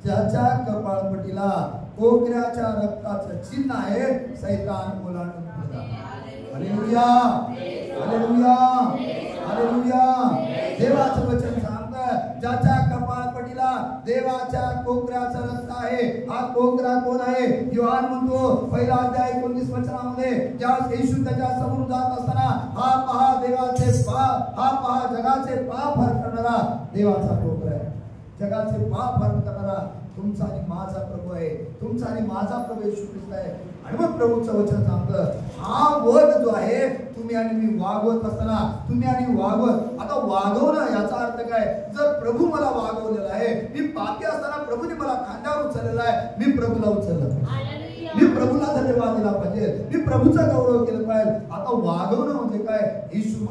ज्याच्या कपाळपट्टीला कोकऱ्याच्या रक्ताचं चिन्ह आहे, सैतान ओलांडून हालेलुया, हालेलुया, हालेलुया. देवाचं वचन सांगतं, ज्याच्या कपाळपट्टीला देवाच्या कोकऱ्याचं रक्त आहे. हा कोकरा कोण आहे? योहान म्हणतो पहिला अध्याय 19 वचनामध्ये, ज्यावेळेस येशू त्याच्या समोर जात असताना, हा पहा देवाचे पाप, हा पहा जगाचे पाप हरण करणारा देवाचा कोकरा आहे. जगाचे पाप हरण करणारा तुमचा आणि माझा प्रभू आहे, तुमचा आणि माझा प्रभू येशू ख्रिस्त आहे. आणि मग प्रभूचं वचन सांगतं, हा वध जो आहे तुम्ही आणि मी वागवत असताना, तुम्ही आणि वागवत. आता वागवणं याचा अर्थ काय? जर प्रभू मला वागवलेला आहे, मी पापी असताना प्रभूने मला खांद्यावर उचललेला आहे, मी प्रभूला उचललं, मी प्रभूला धन्यवाद दिला पाहिजे, मी प्रभूचा गौरव केला पाहिजे. आता वागवणं म्हणजे काय? येशू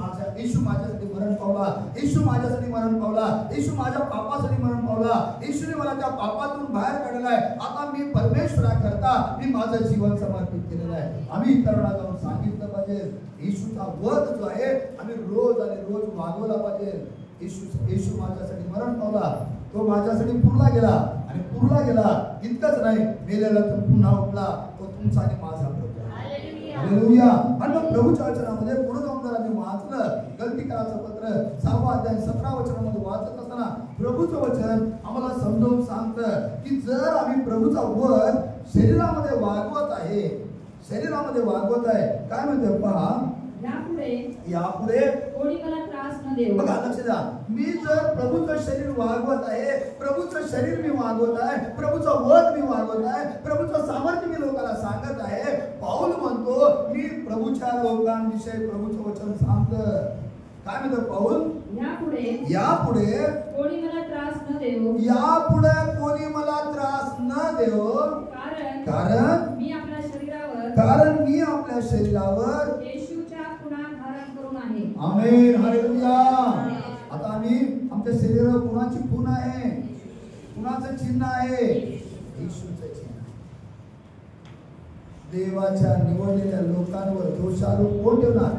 माझ्यासाठी मरण पावला, येशू माझ्यासाठी मरण पावला, येशू माझ्या पापासाठी मरण पावला, येशूने मला त्या पापातून बाहेर काढलेला आहे. आता मी परमेश्वराकरता मी माझं जीवन समर्पित केलेलं आहे. आम्ही इतरांना जाऊन सांगितलं पाहिजे, येशूचा वध जो आहे आम्ही रोज आणि रोज वागवला पाहिजे. येशू माझ्यासाठी मरण पावला, तो माझ्यासाठी पुरला गेला, आणि पुरला गेला इतकंच नाही, मेलेला तो पुन्हा उठला, तो तुमचा आणि माझा प्रभू. हालेलुया. आणि मग प्रभूच्या वचनामध्ये पुढे जाऊन जर आम्ही वाचलं, गलतीकाराचं पत्र 6 अध्याय 17 वचनामध्ये वाचत असताना प्रभूचं वचन आम्हाला समजावून सांगतं की जर आम्ही प्रभूचा वध शरीरामध्ये वागवत आहे, शरीरामध्ये वागवत आहे, काय म्हणते पहा, यापुढे कोणी मला त्रास न देऊ. बघा लक्ष द्या, मी जर प्रभूचं शरीर वागवत आहे, प्रभूचं शरीर मी वागवत आहे, प्रभूचा वध मी वागवत आहे, प्रभूचं सामर्थ्य मी लोकांना सांगत आहे. पाऊल म्हणतो मी प्रभूच्या लोकांविषयी प्रभूचं वचन सांगतं. काय म्हणतो पाऊल? यापुढे कोणी मला त्रास न देऊ, यापुढे कोणी मला त्रास न देऊ, कारण मी आपल्या शरीरावर येशूच्या खुणा धारण करून आहे. आमेन, हालेलुया. आता आम्ही आमच्या शरीरावर कुणाची खून आहे? कुणाचं चिन्ह आहे? येशूचं चिन्ह. देवाच्या निवडलेल्या लोकांवर दोषारोप कोण ठेवणार?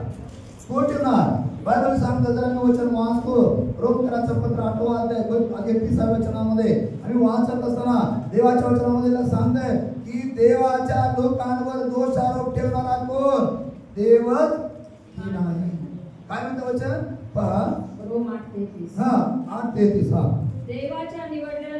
कोण ठेवणार? बायबल सांगतं, जर आम्ही वचन वाचतो, रोमकराचं पत्र 8 अध्याय 31 वचनामध्ये आम्ही वाचत असताना देवाच्या वचनामध्ये सांगतंय की देवाच्या लोकांवर दोषारोप ठेवणारा कोण? देवच नाही. काय म्हणतं वचन? पहा, 8:33. हा 8:33. हा देवाच्या निवडलेल्या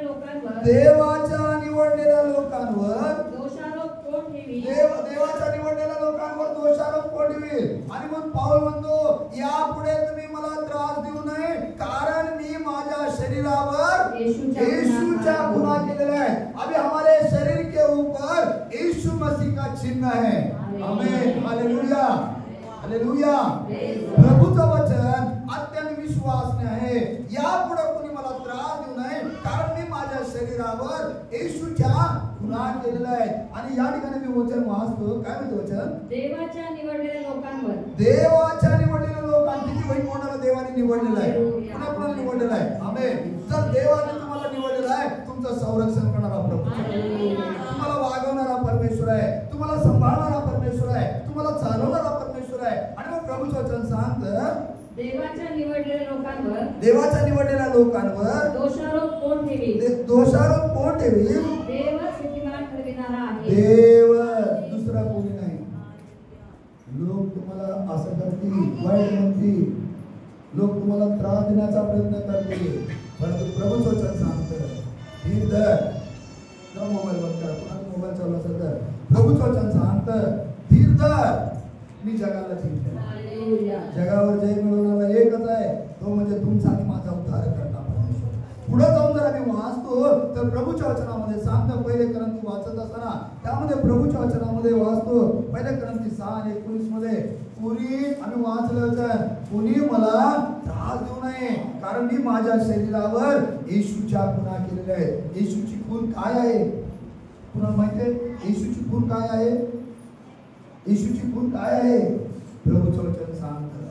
लोकांवर दोषारोप कोण ठेवील? देवाच्या निवडलेल्या लोकांवर दोषारोप कोण ठेवील? आणि मग पाऊल म्हणतो यापुढे तुम्ही मला त्रास देऊ नये, कारण मी माझ्या शरीरावर यीशुच्या गुन्हा केलेला है. अभी हमारे शरीर के ऊपर यीशु मसीह का चिन्ह है. आमेन. Hallelujah, hallelujah. प्रभूचं वचन अत्यंत विश्वासने आहे. यापुढे कोणी मला त्रास देऊ नये, कारण मी माझ्या शरीरावर येशूच्या गुन्हा केलेला आहे. आणि या ठिकाणी मी वचन वाचतो. काय म्हणतो वचन? देवाच्या निवडलेल्या लोकांवर. देवाच्या निवडलेल्या लोकांची वही कोणाला देवाने निवडलेला आहे? कोणाला निवडलेला आहे? आमेन. जर देवाने तुम्हाला निवडलेला आहे, तुमचं संरक्षण करणारा प्रभू, तुम्हाला वागवणारा परमेश्वर आहे, तुम्हाला सांभाळणारा परमेश्वर आहे, तुम्हाला चालवणारा परमेश्वर आहे. आणि मग प्रभूचं वचन सांगतं देवाच्या निवडलेल्या लोकांवर दोषारोप कोण ठेवील? दोषारोप कोण ठेवील? देवच नीतिमान ठरविणारा आहे. देव, दुसरा कोणी नाही. लोक तुम्हाला असं करतील, वाईट म्हणतील, लोक तुम्हाला त्रास देण्याचा प्रयत्न करतील, परंतु प्रभूचं वचन सांगतं धीर धर. मोबाईल बंद करा, कोणाचा मोबाईल चालू असेल तर प्रभूचं वचन सांगतं धीर धर, मी जगाला जिंकलो. जगावर जय मिळवणारा एकच आहे, तो म्हणजे तुमचा आणि माझा उद्धार करणारा परमेश्वर. पुढे जाऊन जर आम्ही वाचतो तर प्रभूच्या वचनामध्ये सांगतं, पहिले क्रंथी वाचत असताना त्यामध्ये प्रभूच्या वचनामध्ये वाचतो, पहिले क्रंथी 6:19 मध्ये कुणी आम्ही वाचलं वचन, कुणी मला त्रास देऊ नये, कारण मी माझ्या शरीरावर येशूच्या गुन्हा केलेल्या आहेत. येशूची खून काय आहे? कुणाला माहिती आहे येशूची खून काय आहे? येशूची खून काय आहे? प्रभूचं वचन सांगतं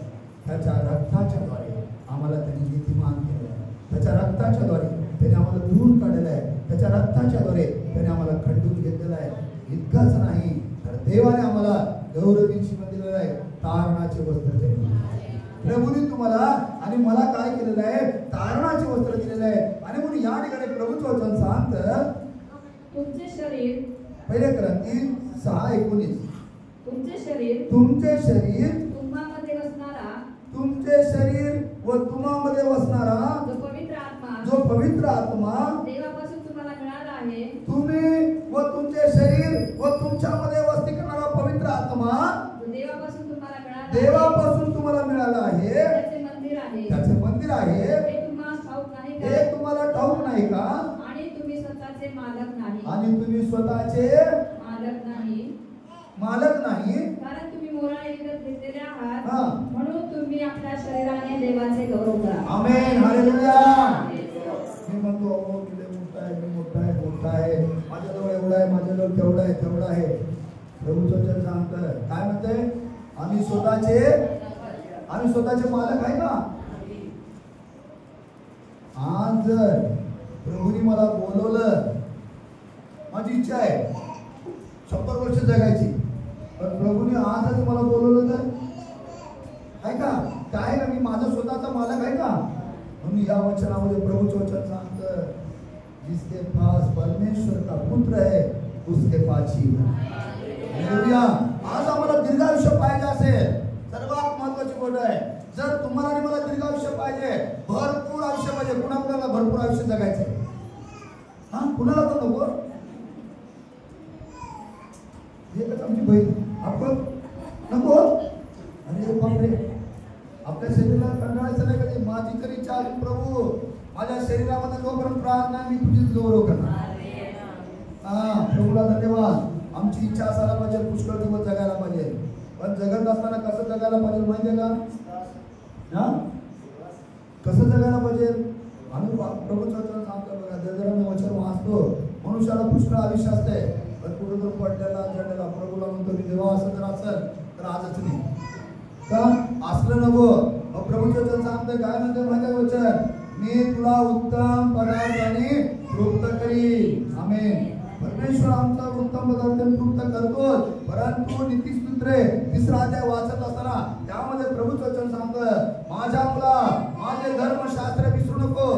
त्याच्या रक्ताच्या द्वारे आम्हाला त्यांनी नीतिमान केलं, त्याच्या रक्ताच्या द्वारे त्याने आम्हाला धुवून काढलेलं आहे, त्याच्या रक्ताच्या द्वारे त्याने आम्हाला खंडून घेतलेलं आहे. इतकंच नाही तर देवाने आम्हाला गौरवी जीवन दिलेलं आहे, तारणाचे वस्त्र दिलेले आहे. प्रभूने तुम्हाला आणि मला काय केलेलं आहे? तारणाचे वस्त्र दिलेले आहे. आणि म्हणून या ठिकाणी प्रभूचं वचन सांगतं तुमचे शरीर, पहिले क्रंथी 6:19 तुमचे शरीर तुम्हामध्ये वसणारा जो पवित्र आत्मा देवापासून तुम्हाला मिळाला आहे. तुम्ही व तुमचे शरीर व तुमच्यामध्ये वस्ती करणारा पवित्र आत्मा देवापासून तुम्हाला मिळाला आहे. त्याचे मंदिर आहे. हे तुम्हाला ठाऊक नाही का? आणि तुम्ही स्वतःचे मालक नाही, कारण तुम्ही मोलाने विकत घेतलेले आहात. म्हणून तुम्ही आपल्या शरीराने देवाचे गौरव करा. आमेन. हालेलुया. मी म्हणतो किती मोठा आहे, माझ्याजवळ एवढा आहे, माझ्याजवळ तेवढा आहे. प्रभूचं वचन सांगतं काय म्हणते? आम्ही स्वतःचे मालक आहे का? आज जर प्रभूने मला बोलवलं, माझी इच्छा आहे 100 वर्ष जगायची, पण प्रभूने आजच मला बोलवलं तर आहे का? काय ना मी माझा स्वतःचा मालक आहे का? म्हणून या वचनामध्ये प्रभूचं वचन सांगतं जिसके पास परमेश्वर का पुत्र है उसके पास जीवन. हालेलुया. आज आम्हाला दीर्घायुष्य पाहिजे असेल, सर्वात महत्वाची गोष्ट आहे, जर तुम्हाला आणि मला दीर्घायुष्य पाहिजे, भरपूर आयुष्य पाहिजे, कुणाला भरपूर आयुष्य जगायचं, हा कुणाला पण नको. एकच आमची बहीण आपण नको. अरे बापरे, आपल्या शरीराला कंटाळायचं नाही कधी. माझी तरी इच्छा प्रभू, माझ्या शरीरामध्ये जोपर्यंत प्राण नाही मी तुझीच गौरव करणार. प्रभूला धन्यवाद. आमची इच्छा असायला पाहिजे पुष्कळ दिवस जगायला पाहिजे, पण जगत असताना कसं जगायला पाहिजे माहिती आहे का? कसं जगायला पाहिजे? आम्ही प्रभूचं वचन सांगतो बघा, जर मी वचन वाचतो, मनुष्याला पुष्कळ आयुष्य असते, पण कुठं जर पडलेला चढलेला प्रभूला म्हणतो मी देवा असं जर असेल तर आजच नाही का? असलं नको. मग प्रभूचं वचन सांगतं काय म्हणते माहिती वचन? मी तुला उत्तम पदार्थाने तृप्त करीन. आमेन. परमेश्वर आमचा उत्तम पदार्थ तृप्त करतो, परंतु नीतिसूत्रे 3रा अध्याय वाचत असताना त्यामध्ये प्रभूचं वचन सांगतं माझ्या मुला माझे धर्मशास्त्र विसरू नको,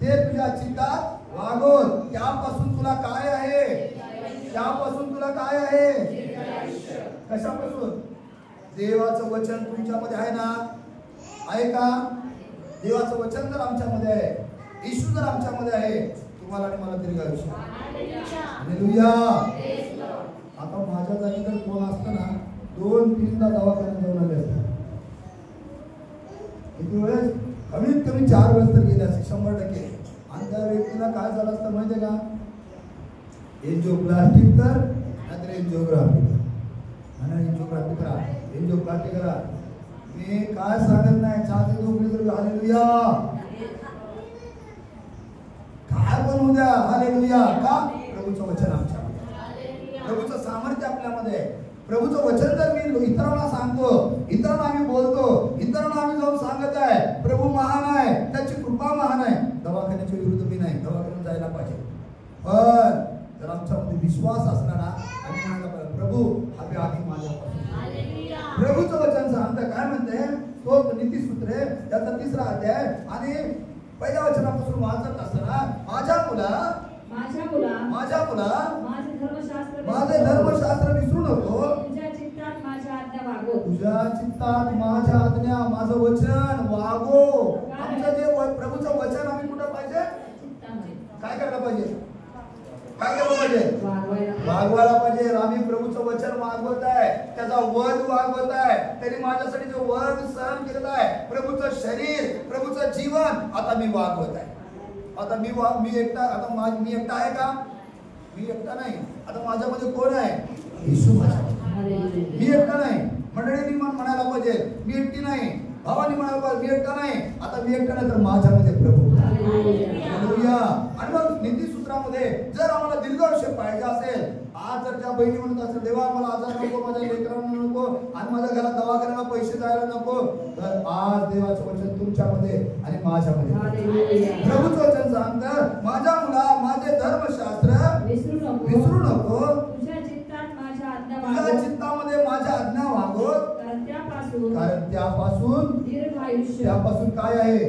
ते तुझ्या चित्तात वागव. त्यापासून तुला काय आहे? कशापासून? देवाचं वचन तुमच्यामध्ये आहे ना? आहे का? देवाचं वचन जर आमच्यामध्ये आहे, येशू जर आमच्यामध्ये आहे, तुम्हाला आणि मला दीर्घ आयुष्य. हालेलुया. आता माझ्या जागी जर कोण असतं ना, 2-3दा दवाखान्यात जाऊन आले असते. किती वेळेस? कमीत कमी 4 वेळेस तर गेले असते 100%. आणि त्या व्यक्तीला काय झालं असतं माहितीये का? एंजिओप्लास्टिक तर नाहीतर एंजिओग्राफी आणि एंजिओग्राफी करा, एंजिओप्लास्टिक करा. मी काय सांगत नाही, छाती दुखली तर हालेलुया, काय पण होऊ द्या, हालेलुया. का? प्रभूचं वचन आमच्यामध्ये, प्रभूचं सामर्थ्य आपल्यामध्ये. प्रभूचं वचन जर मी इतरांना सांगतो, इतरांना आम्ही बोलतो, इतरांना आम्ही जाऊन सांगत आहे प्रभू महान आहे, त्याची कृपा महान आहे. दवाखान्याच्या विरुद्ध मी नाही, दवाखान्यात जायला पाहिजे. पण जर आमच्यामध्ये विश्वास असला ना, आम्ही म्हणायला पाहिजे प्रभू आम्ही आधी माझ्यापासून. प्रभूचं वचन सांगतं काय म्हणते? तो नीतिसूत्रे त्याचा 3रा अध्याय आणि पहिल्या वचनापासून वाचत असताना, माझे धर्मशास्त्र विसरू नको, तुझ्या चित्तात माझ्या आज्ञा, माझं वचन वागो. आमचं जे प्रभूचं वचन आम्ही कुठं पाहिजे? काय करायला पाहिजे? काय करायला पाहिजे? वागवायला पाहिजे. आम्ही प्रभूचं वचन वागवत आहे, त्याचा वध वागवत आहे. त्यांनी माझ्यासाठी जो वध सहन केलेला आहे, प्रभूचं शरीर, प्रभूचं जीवन आता मी वागवत आहे. आता मी एकटा, आता मी एकटा आहे का? मी एकटा नाही. आता माझ्यामध्ये कोण आहे? येशू माझ्यामध्ये. मी एकटा नाही. मंडळींनी म्हणायला पाहिजे मी एकटी नाही. भावानी म्हणायला पाहिजे मी एकटा नाही. आता मी एकटा नाही तर माझ्यामध्ये प्रभू. हालेलुया. आणि मग नीतिसूत्रामध्ये जर आम्हाला दीर्घ आयुष्य पाहिजे असेल, आज जर त्या बहिणी म्हणत असेल देवा मला आजार नको, माझ्या लेकरांना नको आणि माझ्या घरात दवाखान्याला पैसे जायला नको, तर आज देवाचं वचन तुमच्यामध्ये आणि माझ्यामध्ये. प्रभूचं वचन सांगतं माझ्या मुला माझे धर्मशास्त्र विसरू नको, तुझ्या चित्तामध्ये माझ्या आज्ञा वागव, कारण त्यापासून काय आहे?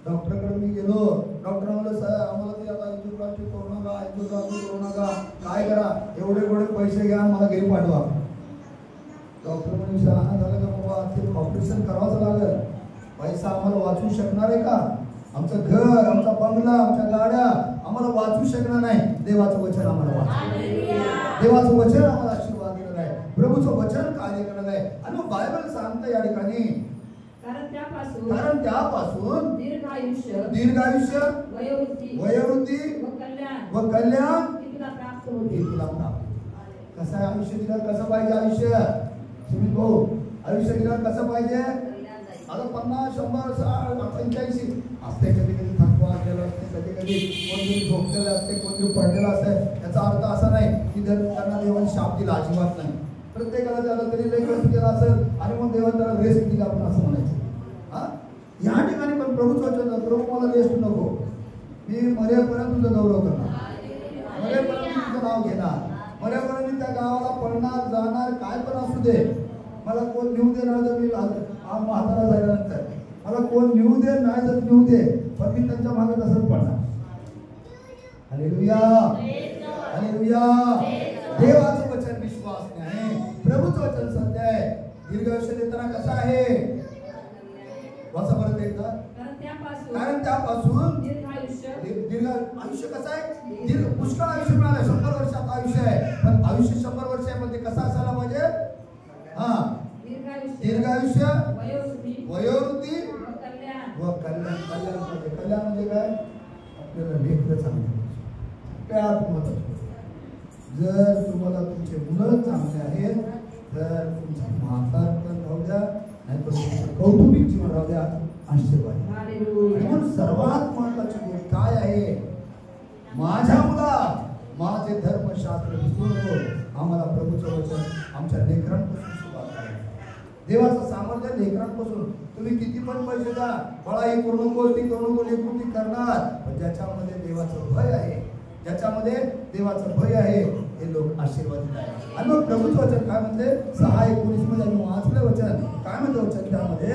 डॉक्टरकडे मी गेलो, डॉक्टर म्हणलं सर आम्हाला ते आता एंजिओग्राफी करू नका, काय करा एवढे पैसे घ्या मला घरी पाठवा. डॉक्टर म्हणजे शहाणा झालं का बाबा, ते ऑपरेशन करावंच लागेल, पैसा आम्हाला वाचवू शकणार आहे का? आमचं घर, आमचा बंगला, आमच्या गाड्या आम्हाला वाचवू शकणार नाही. देवाचं वचन आम्हाला वाचवलं, देवाचं वचन आम्हाला आशीर्वाद दिलेला आहे, प्रभूचं वचन कार्य करणार आहे. आणि मग बायबल सांगतं या ठिकाणी, कारण त्यापासून दीर्घ आयुष्य वयोवृद्धी व कल्याण तुला प्राप्त. कसं आहे आयुष्य दिलं? कसं पाहिजे आयुष्य? सुमित भाऊ, आयुष्य दिलं कसं पाहिजे? आता 50, 100, 60, 85 असते. कधी कधी थकवा आलेला असते, कधी कधी कोणतरी झोपलेलं असते, कोणतरी पडलेलं असते. याचा अर्थ असा नाही की त्यांना देवाने शाप दिला, अजिबात नाही. प्रत्येकाला त्याला तरी लई कष्ट केला असेल आणि मग देवाने त्याला रेस्ट दिला आपण असं म्हणायचं. या ठिकाणी पण प्रभूचं वचन, प्रभू मला रेस्ट नको, मी मरेपर्यंत तुझं गौरव करणार, मरेपर्यंत तुझं नाव घेणार, मरेपर्यंत मी त्या गावाला पडणार जाणार, काय पण असू दे. मला कोण नेऊ दे नाही तर मी म्हातारा झाल्यानंतर मला कोण नेऊ दे नाही तर नेऊ दे, पण मी त्यांच्या मागे तसंच पडणार. Hallelujah, hallelujah. देवाचं वचन विश्वास नाही, प्रभूचं वचन सत्य आहे. दीर्घ आयुष्य देताना कसं आहे? वाचा परत एकदा. कारण त्यापासून दीर्घ आयुष्य कसं आहे? दीर्घ पुष्कळ आयुष्य मिळालं, 100 वर्षाचं आयुष्य आहे, पण आयुष्य 100 वर्ष आहे, पण ते कसं असायला पाहिजे? दीर्घ आयुष्य वयोवृद्धी व कल्याण. कल्याण म्हणजे काय? आपल्याला लेकरं चांगले, काय महत्वाचं. जर तुम्हाला तुमचे मुलं चांगले आहेत तर तुमचं म्हातारपण राहू द्या, नाही तर तुमचं कौटुंबिक जीवन राहू द्या, आशीर्वाद. म्हणून सर्वात महत्वाची गोष्ट काय आहे? माझ्या मुला माझे धर्मशास्त्र विसरू नको. आम्हाला प्रभूचं वचन आमच्या लेकरांपासून सुरुवात करायची. देवाचं सामर्थ्य लेकरांपासून. तुम्ही किती पण पैसे द्या, बाळा ही करू नको, ती करू नको, लेकरू ती करणार, पण ज्याच्यामध्ये देवाचं भय आहे, ज्याच्यामध्ये देवाचं भय आहे हे लोक आशीर्वादित आहे. आणि मग प्रभूचं वचन काय म्हणते? 6:19 मध्ये आम्ही वाचलं वचन. काय म्हणते वचन त्यामध्ये?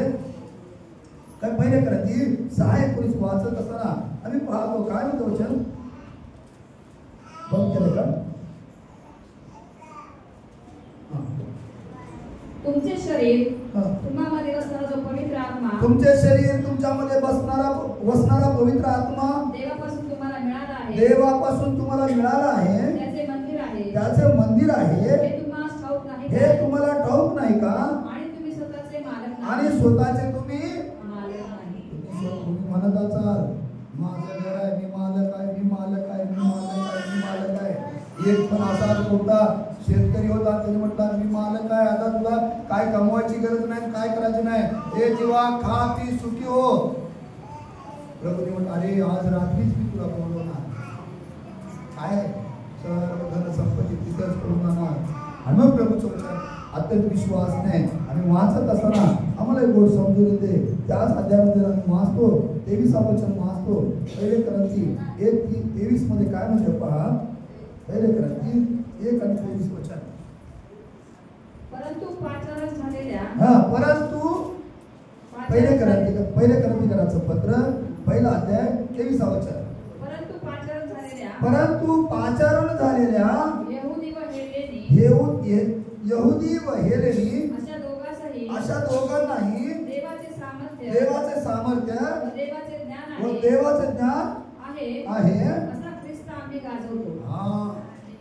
काय पहिले करा ती 6:19 वाचत असताना आम्ही पाहतो काय म्हणते वचन. बंद केलं का? तुमचे शरीर तुम्हामध्ये असणारा जो पवित्र आत्मा तुमचे शरीर तुमच्यामध्ये वसणारा पवित्र आत्मा देवापासून तुम्हाला मिळाला आहे. देवापासून तुम्हाला मिळाला आहे. त्याचे मंदिर आहे. त्याचे मंदिर आहे. हे तुम्हाला ठाऊक नाही हे का? तुम्हाला ठाऊक नाही का? आणि तुम्ही स्वतःचे मालक नाही. आणि स्वतःचे तुम्ही मालक नाही. तुम्ही म्हणत असाल माझं घर आहे, मी मालक आहे, मी मालक आहे, मी मालक आहे, मी मालक आहे. एक पण असा होता शेतकरी होता, त्याने म्हटलं मी मालक आहे, आता तुला काय कमवायची गरज नाही, काय करायची नाही, हे जीवा खा पी सुखी हो. प्रभूने म्हटलं अरे आज रात्रीच मी तुला बोलवणार, काय सर्व धन संपत्ती तिथेच करून आणणार. आणि मग प्रभूचं वचन अत्यंत विश्वास नाही आम्ही वाचत असताना आम्हाला एक गोष्ट समजून येते. त्याच अध्यायामध्ये आम्ही वाचतो 23 वचन वाचतो. पहिले क्रमांकी 1:23 मध्ये काय म्हणजे पहा, पहिले क्रमांकी 1 आणि 23 वचन. परंतु पाचारण झालेल्या परंतु पहिले क्रमांकाचं पत्र पहिला अध्याय 23 वचन. परंतु पाचारण झालेल्या यहुदी व हेलेनी अशा दोघांनाही देवाचे सामर्थ्य व देवाचे ज्ञान आहे.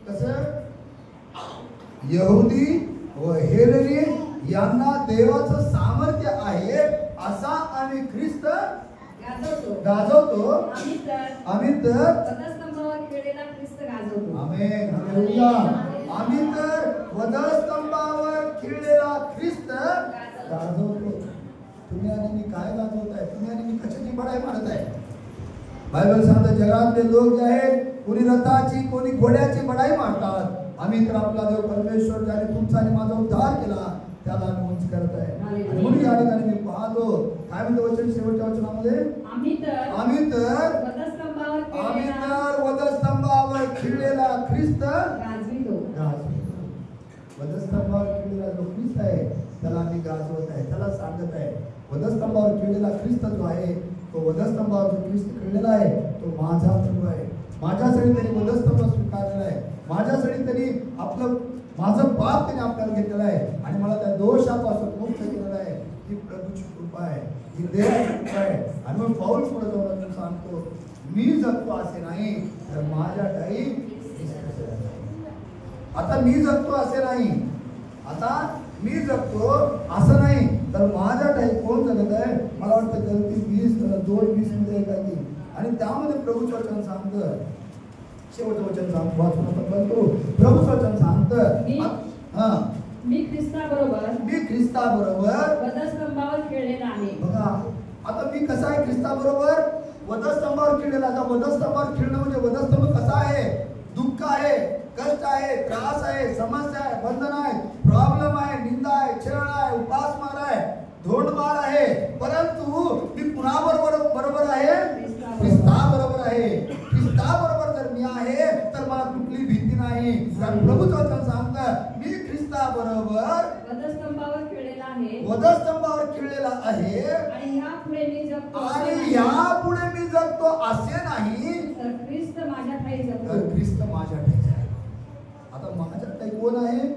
कसं यहुदी व हेलेनी यांना देवाचं सामर्थ्य आहे असा आम्ही ख्रिस्त गाजवतो. आम्ही तर आमेन हालेलुया. आम्ही तर वधस्तंभावर खिळलेला ख्रिस्त गाजवतो. तुम्ही आणि मी काय गाजवताय? तुम्ही आणि मी कशाची बढाई मारत आहे? बायबल सांगते जगातले लोक जे आहेत कोणी रथाची कोणी घोड्याची बढाई मारतात. आम्ही तर आपला देव परमेश्वर ज्याने तुमचा आणि माझा उद्धार केला त्याला आम्ही उंच करत आहे. म्हणून या ठिकाणी मी पाहतो काय म्हणतो वचन शेवटच्या वचनामध्ये आम्ही तर वधस्तंभावर खिळलेला ख्रिस्त गाजवितो. वधस्तंभावर खिळलेला जो ख्रिस्त आहे त्याला आम्ही गाजवत आहे, त्याला सांगत आहे. वधस्तंभावर खिळलेला ख्रिस्त जो आहे तो वधस्तंभावर जो ख्रिस्त खिळलेला आहे तो माझा प्रभू आहे. माझ्यासाठी त्यांनी वधस्तंभ स्वीकारलेला आहे. माझ्यासाठी त्यांनी माझं पाप त्याने आपल्याला घेतलेलं आहे आणि मला त्या दोषापासून मुक्त केलेलं आहे. ही प्रभूची कृपा आहे, ही देवाची कृपा आहे. आणि मग पाऊल पुढे जाऊन सांगतो मी जगतो असे नाही तर माझ्या ठाई आता मी जगतो असे नाही, आता मी जगतो असं नाही तर माझ्या ठाई कोण जगत आहे? मला वाटतं गलती 2:20 मध्ये काय की आणि त्यामध्ये प्रभूचं वचन सांगतं शेवटचं वचन सांगतो वाचून आपण बनतो. प्रभूचं वचन सांगतं मी ख्रिस्ताबरोबर वधस्तंभावर खिळलेला आहे. बघा आता मी कसा आहे ख्रिस्ताबरोबर वधस्तंभावर खिळलेला. आता वधस्तंभावर खिळणं म्हणजे वधस्तंभ कसा आहे? दुःख आहे, कष्ट आहे, त्रास आहे, समस्या आहे, बंधन आहे, प्रॉब्लेम आहे, निंदा आहे, छळ आहे, उपासमार आहे, धोंडमार आहे. परंतु मी कुणाबरोबर आहे? ख्रिस्ताबरोबर आहे. ख्रिस्ताबरोबर जर मी आहे तर मला कुठली भीती नाही. कारण प्रभूचं वचन सांगतं मी ख्रिस्ताबरोबर वधस्तंभावर खिळलेला आहे आणि यापुढे मी जगतो असे नाही तर ख्रिस्त माझ्या ठाई जगतो. आता माझ्या ठाई कोण आहे?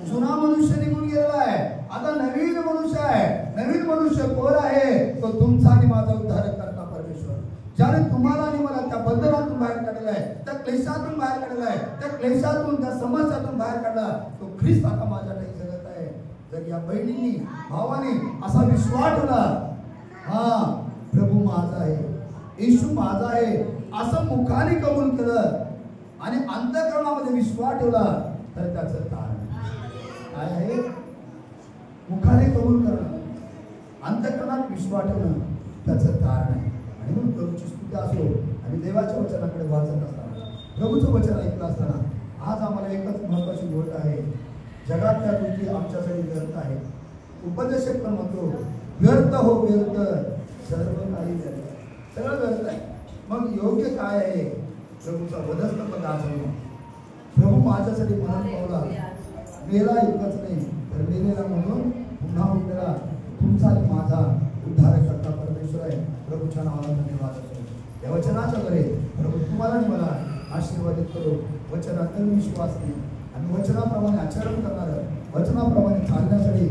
जुना मनुष्य निघून गेलेला आहे, आता नवीन मनुष्य आहे. नवीन मनुष्य कोण आहे? तो तुमचा आणि माझा उद्धार करता परमेश्वर, ज्याने तुम्हाला आणि मला त्या बंधनातून बाहेर काढलेला आहे, त्या क्लेशातून बाहेर काढलेला आहे, त्या क्लेशातून त्या समस्यातून बाहेर काढला. तो ख्रिस्त आता माझ्या ठाई जगत आहे. जर या बहिणींनी भावाने असा विश्वास ठेवला प्रभू माझा आहे, येशू माझा आहे असं मुखाने कबूल केलं आणि अंतःकरणामध्ये विश्वास ठेवला तर त्याचं कारण काय आहे? मुखाने कबूल करणं, अंतःकरणात विश्वास ठेवणं त्याचं कारण आहे. आणि म्हणून प्रभूची स्तुती असो आणि देवाच्या वचनाकडे वाचत असताना प्रभूचं वचन ऐकलं असताना आज आम्हाला एकच महत्वाची गोष्ट आहे. जगातल्या गोष्टी आमच्यासाठी व्यर्थ आहे. उपदेशक पण म्हणतो व्यर्थ हो व्यर्थ, सर्व काही व्यर्थ, सगळं व्यर्थ आहे. मग योग्य काय आहे? प्रभूचा वधस्तंभ गाजवणं. प्रभू माझ्यासाठी मरण पावला, मेला एकच नाही तर मेलेला म्हणून पुन्हा उठलेला तुमचा आणि माझा उद्धार करता परमेश्वर आहे. प्रभूच्या नावाला धन्यवाद असो. या वचनाच्या द्वारे प्रभू तुम्हाला आणि मला आशीर्वादित करो. वचनात विश्वास नाही आणि वचनाप्रमाणे आचरण करणार, वचनाप्रमाणे चालण्यासाठी